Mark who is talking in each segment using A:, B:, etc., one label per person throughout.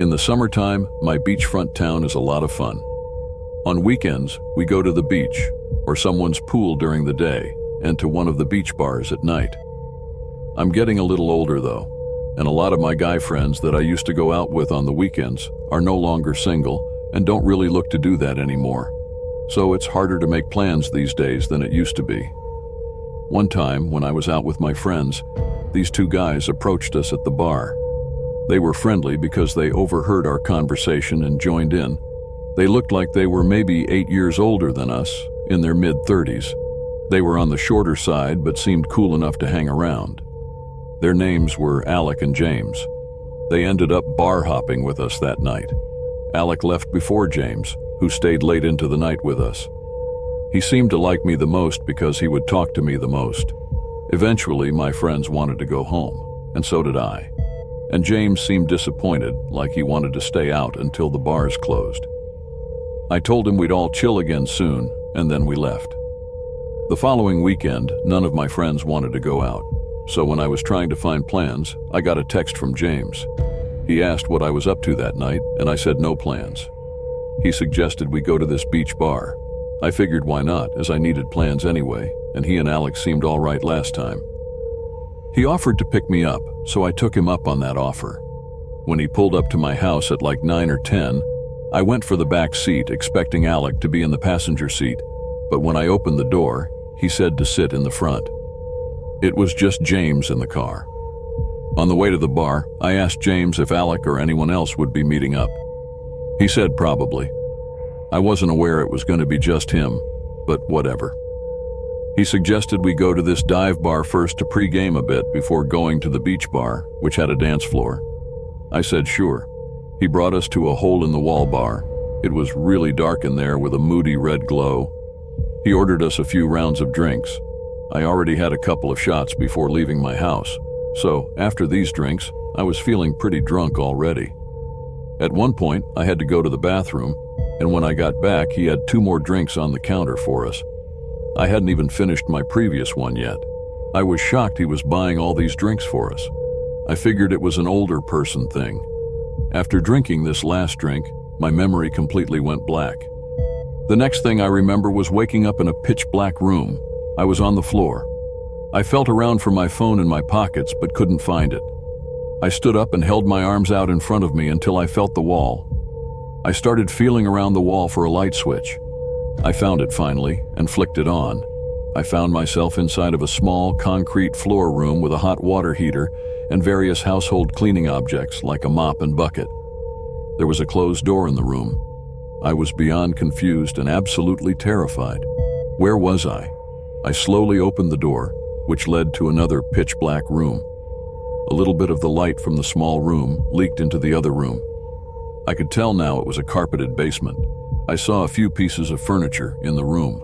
A: In the summertime, my beachfront town is a lot of fun. On weekends, we go to the beach, or someone's pool during the day, and to one of the beach bars at night. I'm getting a little older though, and a lot of my guy friends that I used to go out with on the weekends are no longer single and don't really look to do that anymore. So it's harder to make plans these days than it used to be. One time, when I was out with my friends, these two guys approached us at the bar. They were friendly because they overheard our conversation and joined in. They looked like they were maybe 8 years older than us, in their mid-30s. They were on the shorter side but seemed cool enough to hang around. Their names were Alec and James. They ended up bar hopping with us that night. Alec left before James, who stayed late into the night with us. He seemed to like me the most because he would talk to me the most. Eventually, my friends wanted to go home, and so did I. And James seemed disappointed, like he wanted to stay out until the bars closed. I told him we'd all chill again soon, and then we left. The following weekend, none of my friends wanted to go out, so when I was trying to find plans, I got a text from James. He asked what I was up to that night, and I said no plans. He suggested we go to this beach bar. I figured why not, as I needed plans anyway, and he and Alex seemed all right last time. He offered to pick me up, so I took him up on that offer. When he pulled up to my house at like 9 or 10, I went for the back seat, expecting Alec to be in the passenger seat, but when I opened the door, he said to sit in the front. It was just James in the car. On the way to the bar, I asked James if Alec or anyone else would be meeting up. He said probably. I wasn't aware it was going to be just him, but whatever. He suggested we go to this dive bar first to pre-game a bit before going to the beach bar, which had a dance floor. I said sure. He brought us to a hole-in-the-wall bar. It was really dark in there with a moody red glow. He ordered us a few rounds of drinks. I already had a couple of shots before leaving my house, so after these drinks, I was feeling pretty drunk already. At one point, I had to go to the bathroom, and when I got back, he had 2 more drinks on the counter for us. I hadn't even finished my previous one yet. I was shocked he was buying all these drinks for us. I figured it was an older person thing. After drinking this last drink, my memory completely went black. The next thing I remember was waking up in a pitch-black room. I was on the floor. I felt around for my phone in my pockets but couldn't find it. I stood up and held my arms out in front of me until I felt the wall. I started feeling around the wall for a light switch. I found it finally and flicked it on. I found myself inside of a small concrete floor room with a hot water heater and various household cleaning objects like a mop and bucket. There was a closed door in the room. I was beyond confused and absolutely terrified. Where was I? I slowly opened the door, which led to another pitch-black room. A little bit of the light from the small room leaked into the other room. I could tell now it was a carpeted basement. I saw a few pieces of furniture in the room.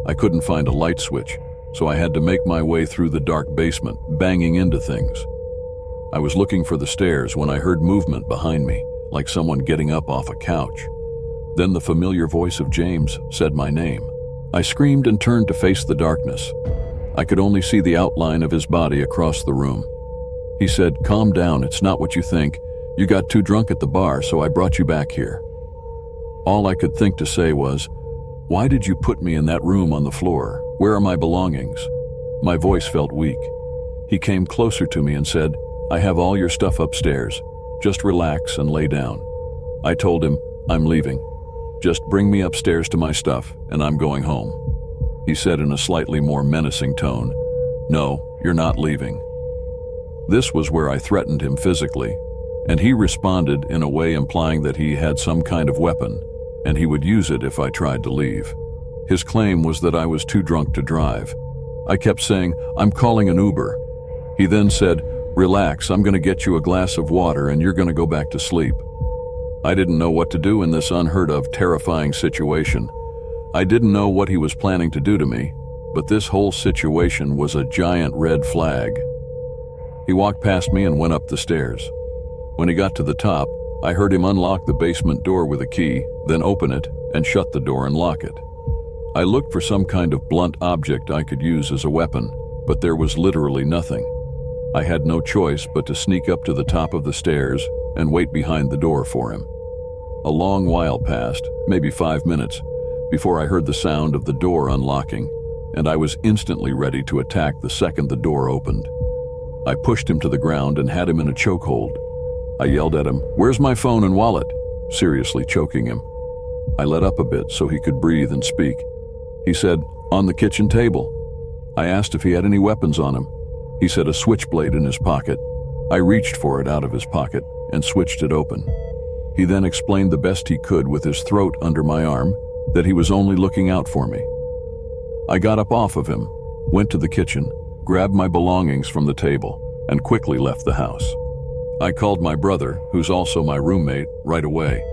A: I couldn't find a light switch, so I had to make my way through the dark basement, banging into things. I was looking for the stairs when I heard movement behind me, like someone getting up off a couch. Then the familiar voice of James said my name. I screamed and turned to face the darkness. I could only see the outline of his body across the room. He said, "Calm down, it's not what you think. You got too drunk at the bar, so I brought you back here." All I could think to say was, "Why did you put me in that room on the floor? Where are my belongings?" My voice felt weak. He came closer to me and said, "I have all your stuff upstairs. Just relax and lay down." I told him, "I'm leaving. Just bring me upstairs to my stuff, and I'm going home." He said in a slightly more menacing tone, "No, you're not leaving." This was where I threatened him physically, and he responded in a way implying that he had some kind of weapon, and he would use it if I tried to leave. His claim was that I was too drunk to drive. I kept saying, "I'm calling an Uber." He then said, "Relax, I'm going to get you a glass of water and you're going to go back to sleep." I didn't know what to do in this unheard of, terrifying situation. I didn't know what he was planning to do to me, but this whole situation was a giant red flag. He walked past me and went up the stairs. When he got to the top, I heard him unlock the basement door with a key, then open it and shut the door and lock it. I looked for some kind of blunt object I could use as a weapon, but there was literally nothing. I had no choice but to sneak up to the top of the stairs and wait behind the door for him. A long while passed, maybe 5 minutes, before I heard the sound of the door unlocking, and I was instantly ready to attack the second the door opened. I pushed him to the ground and had him in a chokehold. I yelled at him, "Where's my phone and wallet?" seriously choking him. I let up a bit so he could breathe and speak. He said, "On the kitchen table." I asked if he had any weapons on him. He said a switchblade in his pocket. I reached for it out of his pocket and switched it open. He then explained the best he could with his throat under my arm that he was only looking out for me. I got up off of him, went to the kitchen, grabbed my belongings from the table, and quickly left the house. I called my brother, who's also my roommate, right away.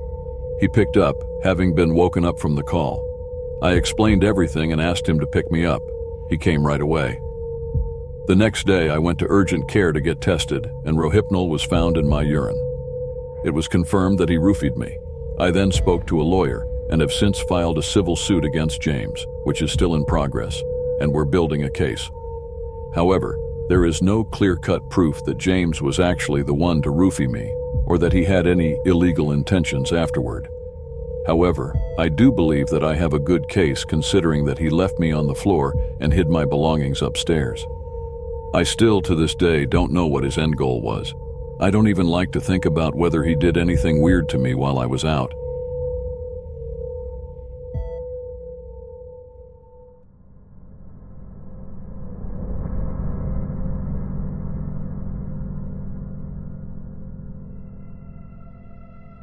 A: He picked up, having been woken up from the call. I explained everything and asked him to pick me up. He came right away. The next day, I went to urgent care to get tested, and Rohypnol was found in my urine. It was confirmed that he roofied me. I then spoke to a lawyer and have since filed a civil suit against James, which is still in progress, and we're building a case. However, there is no clear-cut proof that James was actually the one to roofie me, or that he had any illegal intentions afterward. However, I do believe that I have a good case considering that he left me on the floor and hid my belongings upstairs. I still, to this day, don't know what his end goal was. I don't even like to think about whether he did anything weird to me while I was out.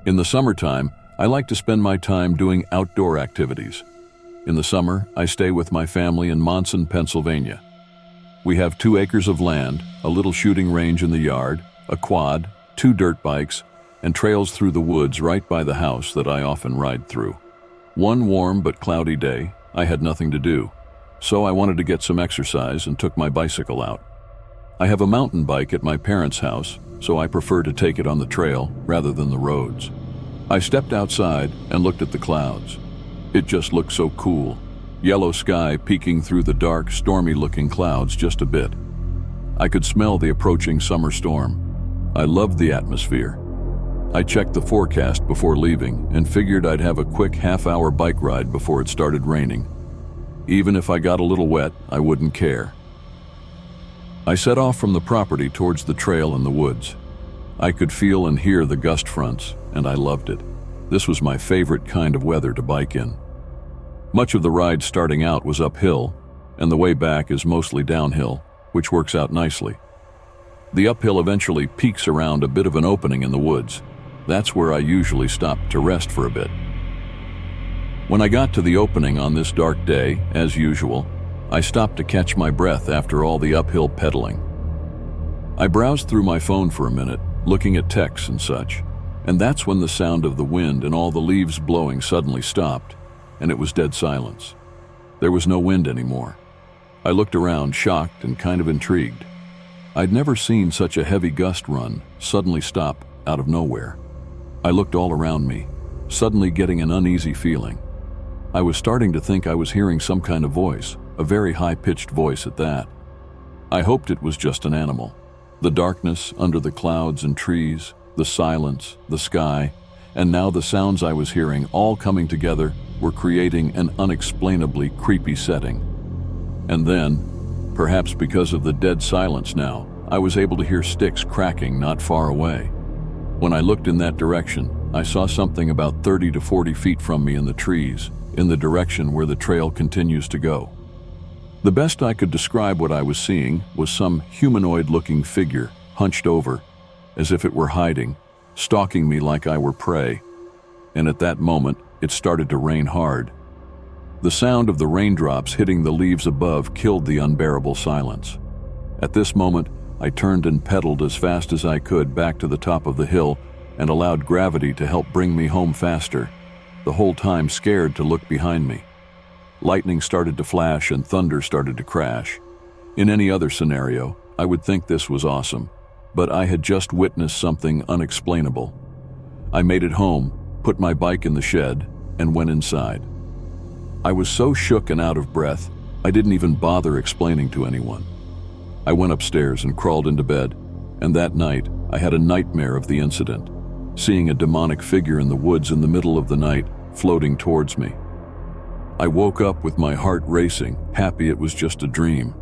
A: In the summertime, I like to spend my time doing outdoor activities. In the summer, I stay with my family in Monson, Pennsylvania. We have 2 acres of land, a little shooting range in the yard, a quad, 2 dirt bikes, and trails through the woods right by the house that I often ride through. One warm but cloudy day, I had nothing to do, so I wanted to get some exercise and took my bicycle out. I have a mountain bike at my parents' house, so I prefer to take it on the trail rather than the roads. I stepped outside and looked at the clouds. It just looked so cool. Yellow sky peeking through the dark, stormy-looking clouds just a bit. I could smell the approaching summer storm. I loved the atmosphere. I checked the forecast before leaving and figured I'd have a quick half-hour bike ride before it started raining. Even if I got a little wet, I wouldn't care. I set off from the property towards the trail in the woods. I could feel and hear the gust fronts, and I loved it. This was my favorite kind of weather to bike in. Much of the ride starting out was uphill, and the way back is mostly downhill, which works out nicely. The uphill eventually peaks around a bit of an opening in the woods. That's where I usually stop to rest for a bit. When I got to the opening on this dark day, as usual, I stopped to catch my breath after all the uphill pedaling. I browsed through my phone for a minute, looking at texts and such, and that's when the sound of the wind and all the leaves blowing suddenly stopped, and it was dead silence. There was no wind anymore. I looked around, shocked and kind of intrigued. I'd never seen such a heavy gust run suddenly stop out of nowhere. I looked all around me, suddenly getting an uneasy feeling. I was starting to think I was hearing some kind of voice, a very high-pitched voice at that. I hoped it was just an animal. The darkness under the clouds and trees, the silence, the sky, and now the sounds I was hearing all coming together were creating an unexplainably creepy setting. And then, perhaps because of the dead silence now, I was able to hear sticks cracking not far away. When I looked in that direction, I saw something about 30 to 40 feet from me in the trees, in the direction where the trail continues to go. The best I could describe what I was seeing was some humanoid-looking figure, hunched over, as if it were hiding, stalking me like I were prey. And at that moment, it started to rain hard. The sound of the raindrops hitting the leaves above killed the unbearable silence. At this moment, I turned and pedaled as fast as I could back to the top of the hill and allowed gravity to help bring me home faster, the whole time scared to look behind me. Lightning started to flash and thunder started to crash. In any other scenario, I would think this was awesome, but I had just witnessed something unexplainable. I made it home, put my bike in the shed, and went inside. I was so shook and out of breath, I didn't even bother explaining to anyone. I went upstairs and crawled into bed, and that night I had a nightmare of the incident, seeing a demonic figure in the woods in the middle of the night floating towards me. I woke up with my heart racing, happy it was just a dream.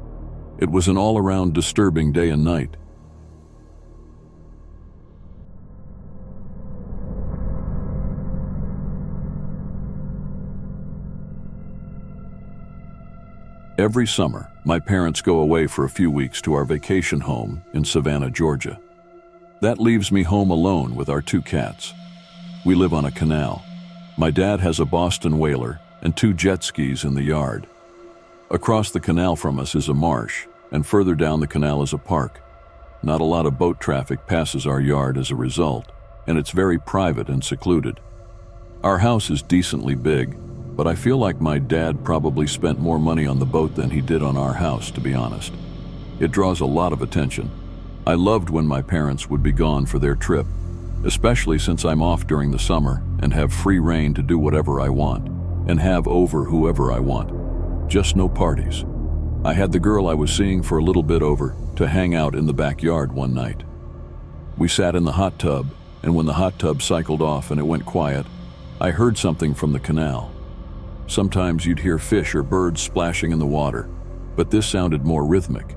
A: It was an all-around disturbing day and night. Every summer, my parents go away for a few weeks to our vacation home in Savannah, Georgia. That leaves me home alone with our 2 cats. We live on a canal. My dad has a Boston whaler and 2 jet skis in the yard. Across the canal from us is a marsh, and further down the canal is a park. Not a lot of boat traffic passes our yard as a result, and it's very private and secluded. Our house is decently big, but I feel like my dad probably spent more money on the boat than he did on our house, to be honest. It draws a lot of attention. I loved when my parents would be gone for their trip, especially since I'm off during the summer and have free rein to do whatever I want and have over whoever I want. Just no parties. I had the girl I was seeing for a little bit over to hang out in the backyard one night. We sat in the hot tub, and when the hot tub cycled off and it went quiet, I heard something from the canal. Sometimes you'd hear fish or birds splashing in the water, but this sounded more rhythmic.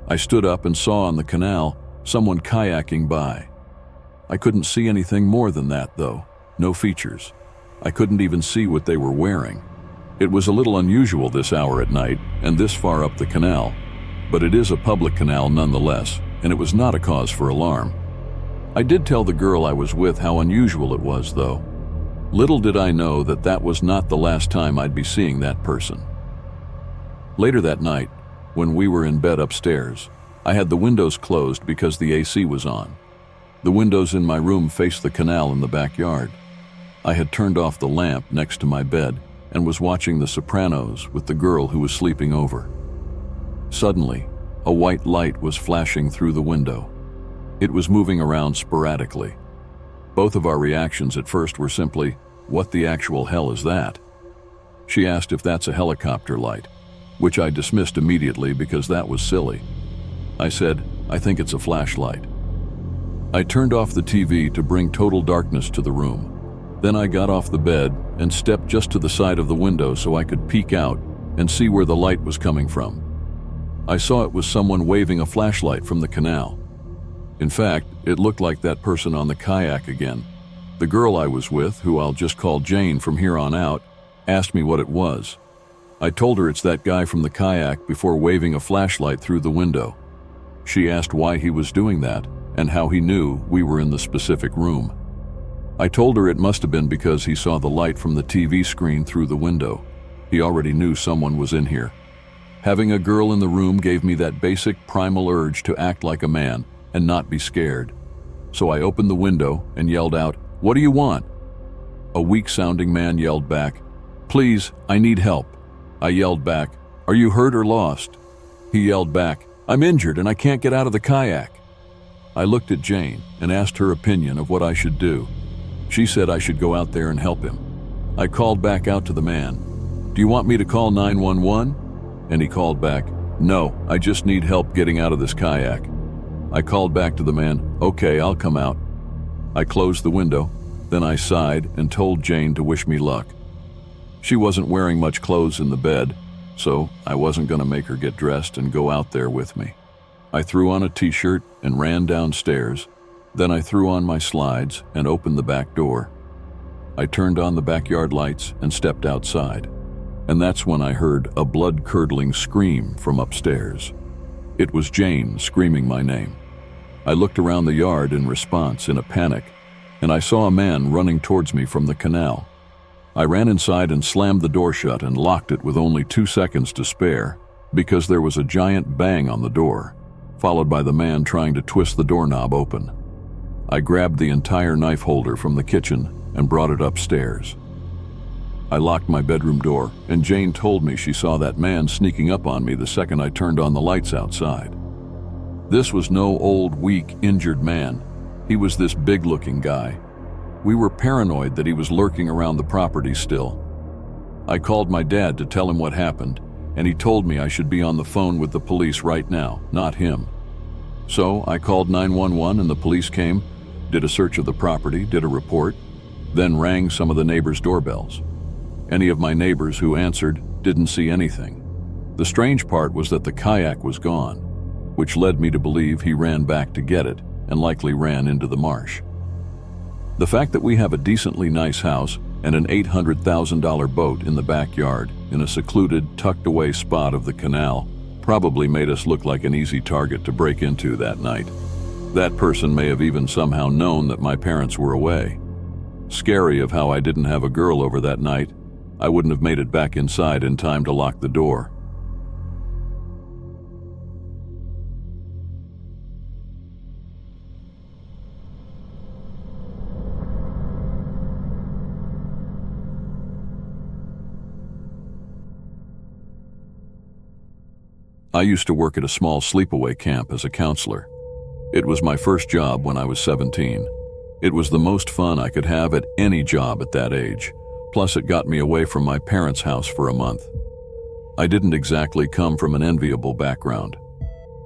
A: I stood up and saw on the canal someone kayaking by. I couldn't see anything more than that, though. No features. I couldn't even see what they were wearing. It was a little unusual this hour at night and this far up the canal, but it is a public canal nonetheless, and it was not a cause for alarm. I did tell the girl I was with how unusual it was, though. Little did I know that that was not the last time I'd be seeing that person. Later that night, when we were in bed upstairs, I had the windows closed because the AC was on. The windows in my room faced the canal in the backyard. I had turned off the lamp next to my bed and was watching The Sopranos with the girl who was sleeping over. Suddenly, a white light was flashing through the window. It was moving around sporadically. Both of our reactions at first were simply, "What the actual hell is that?" She asked if that's a helicopter light, which I dismissed immediately because that was silly. I said, "I think it's a flashlight." I turned off the TV to bring total darkness to the room. Then I got off the bed and stepped just to the side of the window so I could peek out and see where the light was coming from. I saw it was someone waving a flashlight from the canal. In fact, it looked like that person on the kayak again. The girl I was with, who I'll just call Jane from here on out, asked me what it was. I told her it's that guy from the kayak before waving a flashlight through the window. She asked why he was doing that and how he knew we were in the specific room. I told her it must have been because he saw the light from the TV screen through the window. He already knew someone was in here. Having a girl in the room gave me that basic primal urge to act like a man and not be scared. So I opened the window and yelled out, "What do you want?" A weak-sounding man yelled back, "Please, I need help." I yelled back, "Are you hurt or lost?" He yelled back, "I'm injured and I can't get out of the kayak." I looked at Jane and asked her opinion of what I should do. She said I should go out there and help him. I called back out to the man, "Do you want me to call 911? And he called back, "No, I just need help getting out of this kayak." I called back to the man, "Okay, I'll come out." I closed the window, then I sighed and told Jane to wish me luck. She wasn't wearing much clothes in the bed, so I wasn't going to make her get dressed and go out there with me. I threw on a t-shirt and ran downstairs. Then I threw on my slides and opened the back door. I turned on the backyard lights and stepped outside. And that's when I heard a blood-curdling scream from upstairs. It was Jane screaming my name. I looked around the yard in response in a panic, and I saw a man running towards me from the canal. I ran inside and slammed the door shut and locked it with only 2 seconds to spare because there was a giant bang on the door, followed by the man trying to twist the doorknob open. I grabbed the entire knife holder from the kitchen and brought it upstairs. I locked my bedroom door, and Jane told me she saw that man sneaking up on me the second I turned on the lights outside. This was no old, weak, injured man. He was this big-looking guy. We were paranoid that he was lurking around the property still. I called my dad to tell him what happened, and he told me I should be on the phone with the police right now, not him. So I called 911 and the police came, did a search of the property, did a report, then rang some of the neighbors' doorbells. Any of my neighbors who answered didn't see anything. The strange part was that the kayak was gone, which led me to believe he ran back to get it and likely ran into the marsh. The fact that we have a decently nice house and an $800,000 boat in the backyard in a secluded, tucked-away spot of the canal probably made us look like an easy target to break into that night. That person may have even somehow known that my parents were away. Scary of how I didn't have a girl over that night. I wouldn't have made it back inside in time to lock the door. I used to work at a small sleepaway camp as a counselor. It was my first job when I was 17. It was the most fun I could have at any job at that age. Plus, it got me away from my parents' house for a month. I didn't exactly come from an enviable background.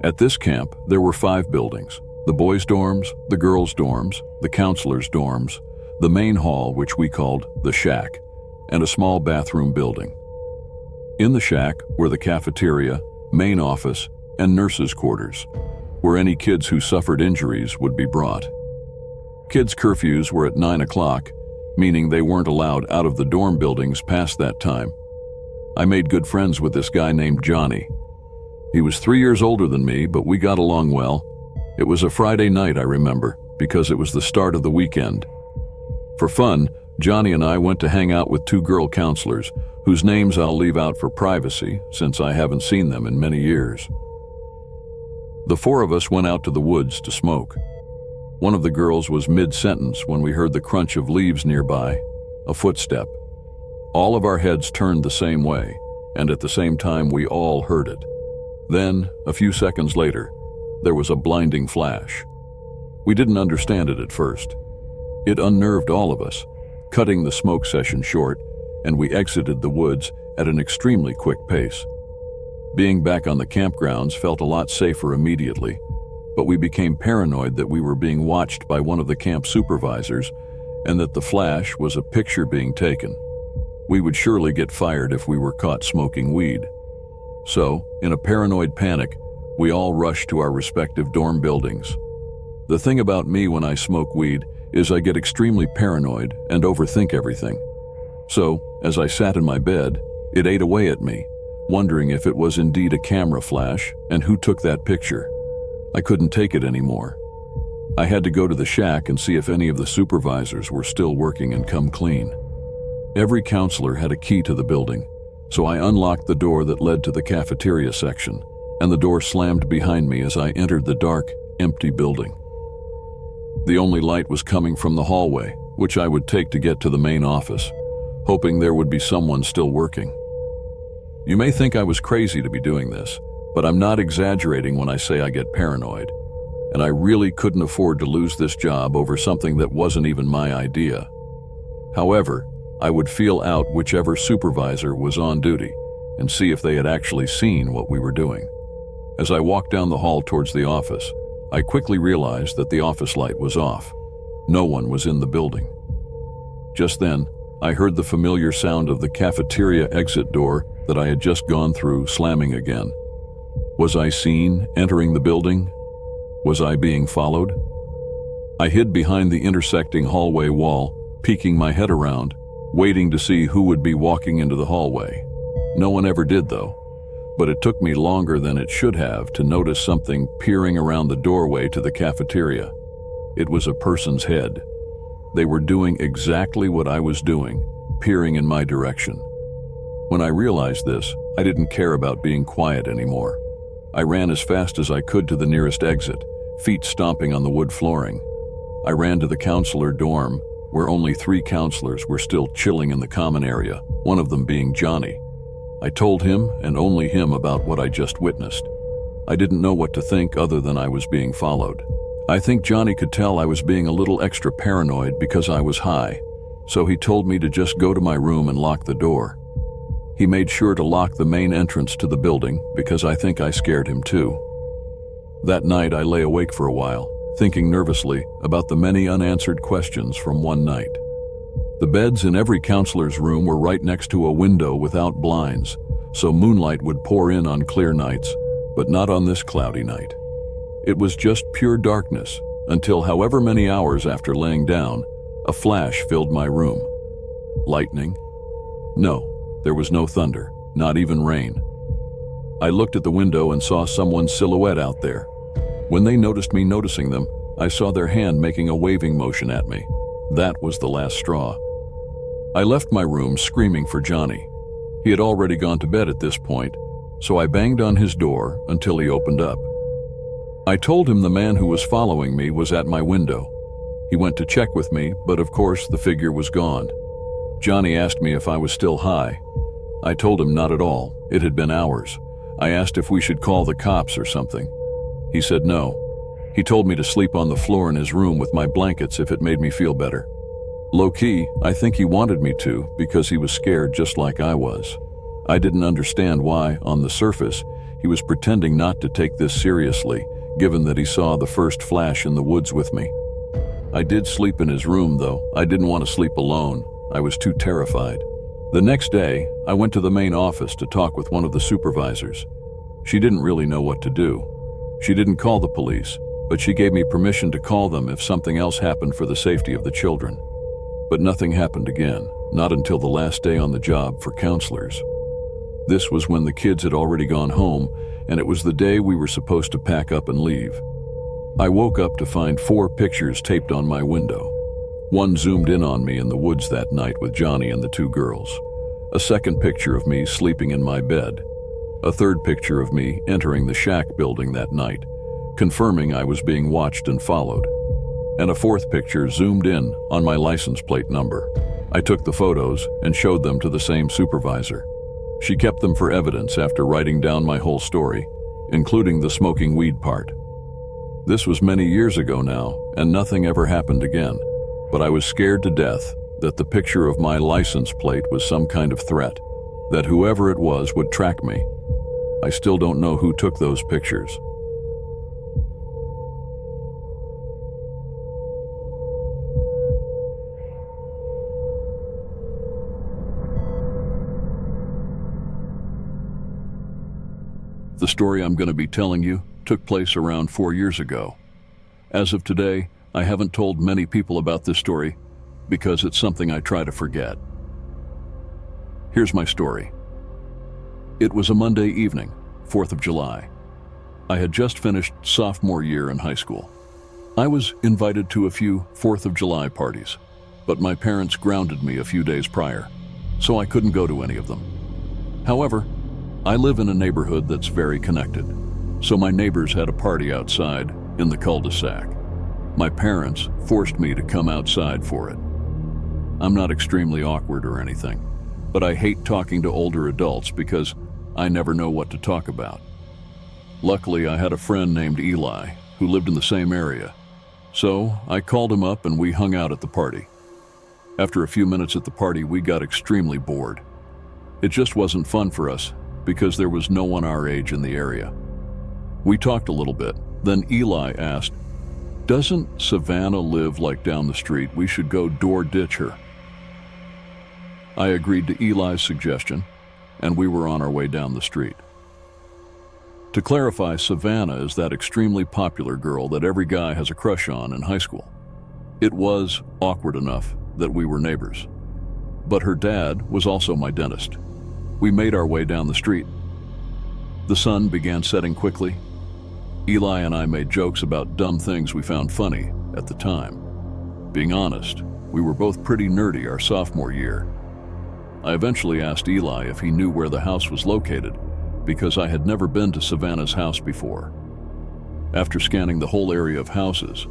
A: At this camp, there were 5 buildings: the boys' dorms, the girls' dorms, the counselors' dorms, the main hall, which we called the shack, and a small bathroom building. In the shack were the cafeteria, main office, and nurses' quarters, where any kids who suffered injuries would be brought. Kids' curfews were at 9 o'clock, meaning they weren't allowed out of the dorm buildings past that time. I made good friends with this guy named Johnny. He was 3 years older than me, but we got along well. It was a Friday night, I remember, because it was the start of the weekend. For fun, Johnny and I went to hang out with 2 girl counselors, whose names I'll leave out for privacy since I haven't seen them in many years. The 4 of us went out to the woods to smoke. One of the girls was mid-sentence when we heard the crunch of leaves nearby, a footstep. All of our heads turned the same way, and at the same time we all heard it. Then, a few seconds later, there was a blinding flash. We didn't understand it at first. It unnerved all of us, cutting the smoke session short, and we exited the woods at an extremely quick pace. Being back on the campgrounds felt a lot safer immediately, but we became paranoid that we were being watched by one of the camp supervisors and that the flash was a picture being taken. We would surely get fired if we were caught smoking weed. So, in a paranoid panic, we all rushed to our respective dorm buildings. The thing about me when I smoke weed is I get extremely paranoid and overthink everything. So, as I sat in my bed, it ate away at me, wondering if it was indeed a camera flash and who took that picture. I couldn't take it anymore. I had to go to the shack and see if any of the supervisors were still working and come clean. Every counselor had a key to the building, so I unlocked the door that led to the cafeteria section, and the door slammed behind me as I entered the dark, empty building. The only light was coming from the hallway, which I would take to get to the main office, hoping there would be someone still working. You may think I was crazy to be doing this, but I'm not exaggerating when I say I get paranoid, and I really couldn't afford to lose this job over something that wasn't even my idea. However, I would feel out whichever supervisor was on duty and see if they had actually seen what we were doing. As I walked down the hall towards the office, I quickly realized that the office light was off. No one was in the building. Just then, I heard the familiar sound of the cafeteria exit door that I had just gone through slamming again. Was I seen entering the building? Was I being followed? I hid behind the intersecting hallway wall, peeking my head around, waiting to see who would be walking into the hallway. No one ever did, though, but it took me longer than it should have to notice something peering around the doorway to the cafeteria. It was a person's head. They were doing exactly what I was doing, peering in my direction. When I realized this, I didn't care about being quiet anymore. I ran as fast as I could to the nearest exit, feet stomping on the wood flooring. I ran to the counselor dorm, where only 3 counselors were still chilling in the common area, one of them being Johnny. I told him, and only him, about what I just witnessed. I didn't know what to think other than I was being followed. I think Johnny could tell I was being a little extra paranoid because I was high, so he told me to just go to my room and lock the door. He made sure to lock the main entrance to the building because I think I scared him too. That night I lay awake for a while, thinking nervously about the many unanswered questions from one night. The beds in every counselor's room were right next to a window without blinds, so moonlight would pour in on clear nights, but not on this cloudy night. It was just pure darkness until however many hours after laying down, a flash filled my room. Lightning? No, there was no thunder, not even rain. I looked at the window and saw someone's silhouette out there. When they noticed me noticing them, I saw their hand making a waving motion at me. That was the last straw. I left my room screaming for Johnny. He had already gone to bed at this point, so I banged on his door until he opened up. I told him the man who was following me was at my window. He went to check with me, but of course the figure was gone. Johnny asked me if I was still high. I told him not at all. It had been hours. I asked if we should call the cops or something. He said no. He told me to sleep on the floor in his room with my blankets if it made me feel better. Low-key, I think he wanted me to because he was scared just like I was. I didn't understand why, on the surface, he was pretending not to take this seriously, given that he saw the first flash in the woods with me. I did sleep in his room, though. I didn't want to sleep alone. I was too terrified. The next day, I went to the main office to talk with one of the supervisors. She didn't really know what to do. She didn't call the police, but she gave me permission to call them if something else happened for the safety of the children. But nothing happened again, not until the last day on the job for counselors. This was when the kids had already gone home, and it was the day we were supposed to pack up and leave. I woke up to find 4 pictures taped on my window. One zoomed in on me in the woods that night with Johnny and the 2 girls. A second picture of me sleeping in my bed. A third picture of me entering the shack building that night, confirming I was being watched and followed. And a fourth picture zoomed in on my license plate number. I took the photos and showed them to the same supervisor. She kept them for evidence after writing down my whole story, including the smoking weed part. This was many years ago now, and nothing ever happened again, but I was scared to death that the picture of my license plate was some kind of threat, that whoever it was would track me. I still don't know who took those pictures. The story I'm going to be telling you took place around 4 years ago. As of today, I haven't told many people about this story because it's something I try to forget. Here's my story. It was a Monday evening, 4th of July. I had just finished sophomore year in high school. I was invited to a few 4th of July parties, but my parents grounded me a few days prior, so I couldn't go to any of them. However, I live in a neighborhood that's very connected, so my neighbors had a party outside in the cul-de-sac. My parents forced me to come outside for it. I'm not extremely awkward or anything, but I hate talking to older adults because I never know what to talk about. Luckily, I had a friend named Eli who lived in the same area, so I called him up and we hung out at the party. After a few minutes at the party, we got extremely bored. It just wasn't fun for us because there was no one our age in the area. We talked a little bit, then Eli asked, "Doesn't Savannah live like down the street? We should go door ditch her." I agreed to Eli's suggestion, and we were on our way down the street. To clarify, Savannah is that extremely popular girl that every guy has a crush on in high school. It was awkward enough that we were neighbors, but her dad was also my dentist. We made our way down the street. The sun began setting quickly. Eli and I made jokes about dumb things we found funny at the time. Being honest, we were both pretty nerdy our sophomore year. I eventually asked Eli if he knew where the house was located, because I had never been to Savannah's house before. After scanning the whole area of houses,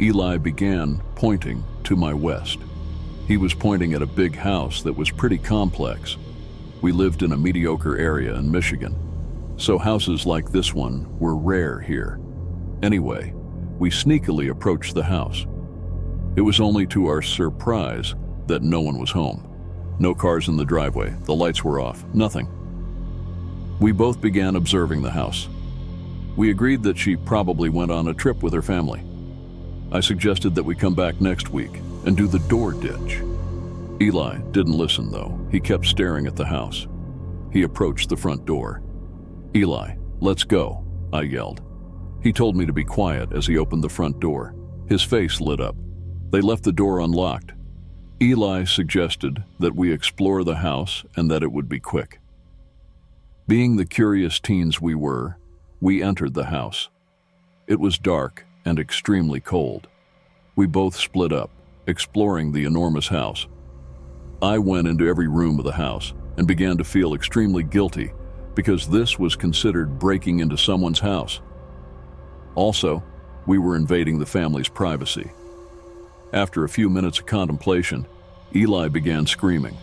A: Eli began pointing to my west. He was pointing at a big house that was pretty complex. We lived in a mediocre area in Michigan, so houses like this one were rare here. Anyway, we sneakily approached the house. It was only to our surprise that no one was home. No cars in the driveway, the lights were off, nothing. We both began observing the house. We agreed that she probably went on a trip with her family. I suggested that we come back next week and do the door ditch. Eli didn't listen though. He kept staring at the house. He approached the front door. "Eli, let's go," I yelled. He told me to be quiet as he opened the front door. His face lit up. They left the door unlocked. Eli suggested that we explore the house and that it would be quick. Being the curious teens we were, we entered the house. It was dark and extremely cold. We both split up, exploring the enormous house. I went into every room of the house and began to feel extremely guilty because this was considered breaking into someone's house. Also, we were invading the family's privacy. After a few minutes of contemplation, Eli began screaming.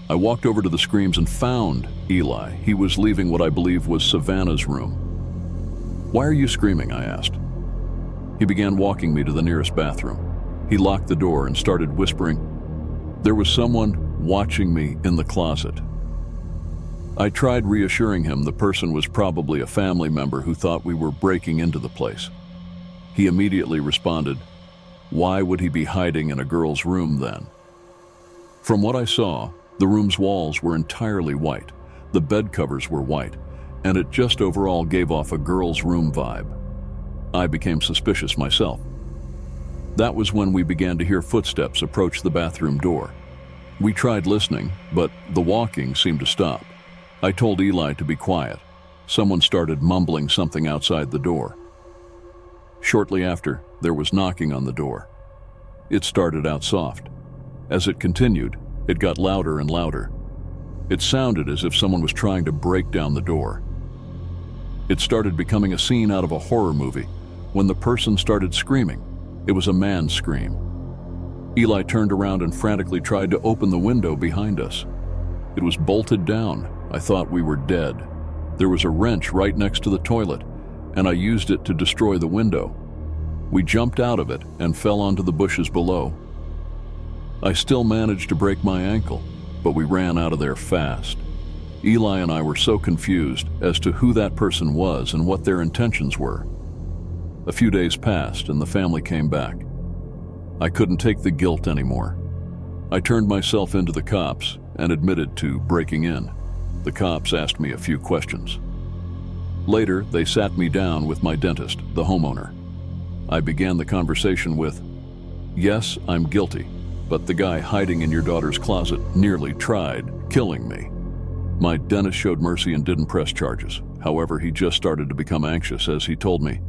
A: I walked over to the screams and found Eli. He was leaving what I believe was Savannah's room. "Why are you screaming?" I asked. He began walking me to the nearest bathroom. He locked the door and started whispering. There was someone watching me in the closet. I tried reassuring him the person was probably a family member who thought we were breaking into the place. He immediately responded, "Why would he be hiding in a girl's room then?" From what I saw, the room's walls were entirely white, the bed covers were white, and it just overall gave off a girl's room vibe. I became suspicious myself. That was when we began to hear footsteps approach the bathroom door. We tried listening, but the walking seemed to stop. I told Eli to be quiet. Someone started mumbling something outside the door. Shortly after, there was knocking on the door. It started out soft. As it continued, it got louder and louder. It sounded as if someone was trying to break down the door. It started becoming a scene out of a horror movie when the person started screaming. It was a man's scream. Eli turned around and frantically tried to open the window behind us. It was bolted down. I thought we were dead. There was a wrench right next to the toilet, and I used it to destroy the window. We jumped out of it and fell onto the bushes below. I still managed to break my ankle, but we ran out of there fast. Eli and I were so confused as to who that person was and what their intentions were. A few days passed and the family came back. I couldn't take the guilt anymore. I turned myself into the cops and admitted to breaking in. The cops asked me a few questions. Later, they sat me down with my dentist, the homeowner. I began the conversation with, "Yes, I'm guilty, but the guy hiding in your daughter's closet nearly tried killing me." My dentist showed mercy and didn't press charges. However, he just started to become anxious as he told me,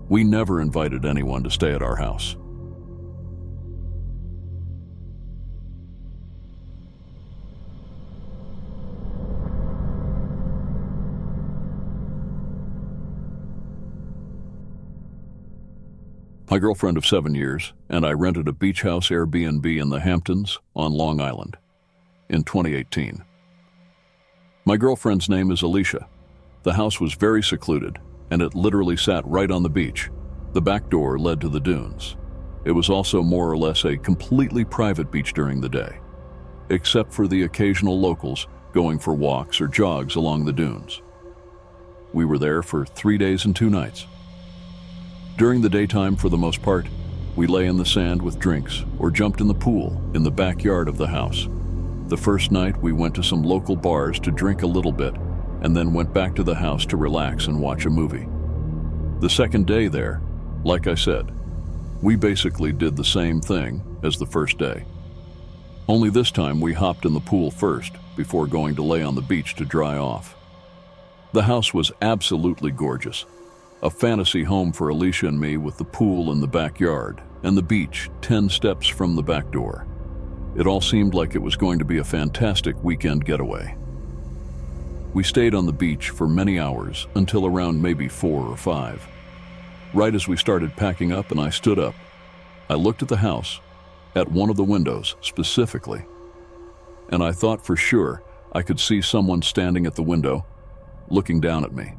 A: "We never invited anyone to stay at our house." My girlfriend of 7 years and I rented a beach house Airbnb in the Hamptons on Long Island in 2018. My girlfriend's name is Alicia. The house was very secluded and it literally sat right on the beach. The back door led to the dunes. It was also more or less a completely private beach during the day, except for the occasional locals going for walks or jogs along the dunes. We were there for 3 days and 2 nights. During the daytime, for the most part, we lay in the sand with drinks or jumped in the pool in the backyard of the house. The first night, we went to some local bars to drink a little bit and then went back to the house to relax and watch a movie. The second day there, like I said, we basically did the same thing as the first day. Only this time we hopped in the pool first before going to lay on the beach to dry off. The house was absolutely gorgeous. A fantasy home for Alicia and me with the pool in the backyard and the beach 10 steps from the back door. It all seemed like it was going to be a fantastic weekend getaway. We stayed on the beach for many hours until around maybe 4 or 5. Right as we started packing up and I stood up, I looked at the house, at one of the windows specifically, and I thought for sure I could see someone standing at the window, looking down at me.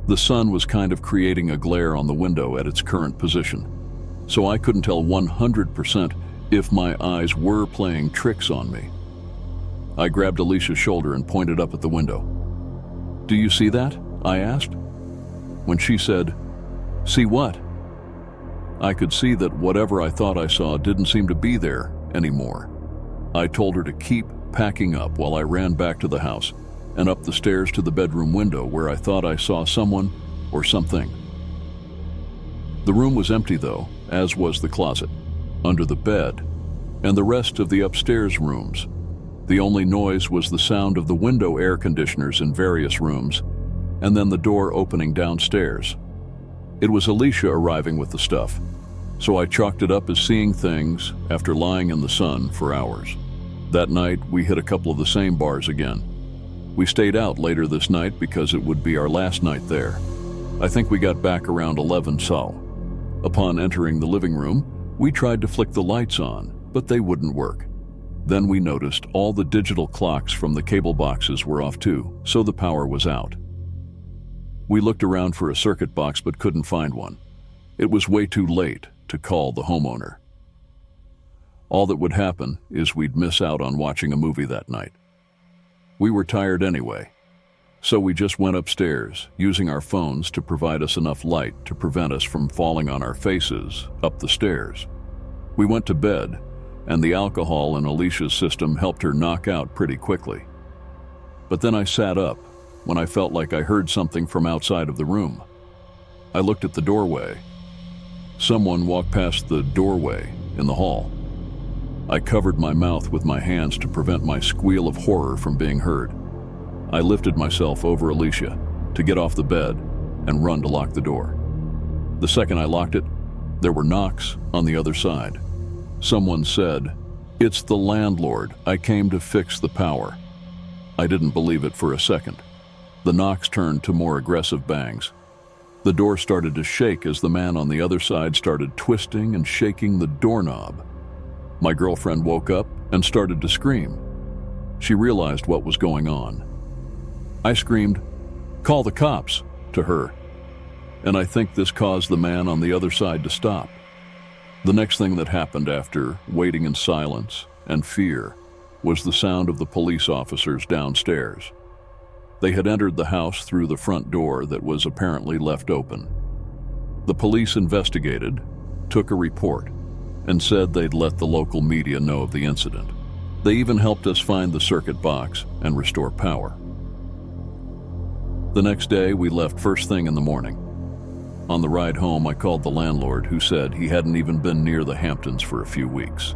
A: The sun was kind of creating a glare on the window at its current position, so I couldn't tell 100% if my eyes were playing tricks on me I grabbed Alicia's shoulder and pointed up at the window. "Do you see that?" I asked. When she said, "See what?" I could see that whatever I thought I saw didn't seem to be there anymore. I told her to keep packing up while I ran back to the house and up the stairs to the bedroom window where I thought I saw someone or something. The room was empty though, as was the closet, under the bed, and the rest of the upstairs rooms. The only noise was the sound of the window air conditioners in various rooms, and then the door opening downstairs. It was Alicia arriving with the stuff, so I chalked it up as seeing things after lying in the sun for hours. That night, we hit a couple of the same bars again. We stayed out later this night because it would be our last night there. I think we got back around 11 so. Upon entering the living room, we tried to flick the lights on, but they wouldn't work. Then we noticed all the digital clocks from the cable boxes were off too, so the power was out. We looked around for a circuit box but couldn't find one. It was way too late to call the homeowner. All that would happen is we'd miss out on watching a movie that night. We were tired anyway, so we just went upstairs, using our phones to provide us enough light to prevent us from falling on our faces up the stairs. We went to bed, and the alcohol in Alicia's system helped her knock out pretty quickly. But then I sat up when I felt like I heard something from outside of the room. I looked at the doorway. Someone walked past the doorway in the hall. I covered my mouth with my hands to prevent my squeal of horror from being heard. I lifted myself over Alicia to get off the bed and run to lock the door. The second I locked it, there were knocks on the other side. Someone said, "It's the landlord. I came to fix the power." I didn't believe it for a second. The knocks turned to more aggressive bangs. The door started to shake as the man on the other side started twisting and shaking the doorknob. My girlfriend woke up and started to scream. She realized what was going on. I screamed, "Call the cops," to her, and I think this caused the man on the other side to stop. The next thing that happened after waiting in silence and fear was the sound of the police officers downstairs. They had entered the house through the front door that was apparently left open. The police investigated, took a report, and said they'd let the local media know of the incident. They even helped us find the circuit box and restore power. The next day, we left first thing in the morning. On the ride home, I called the landlord, who said he hadn't even been near the Hamptons for a few weeks.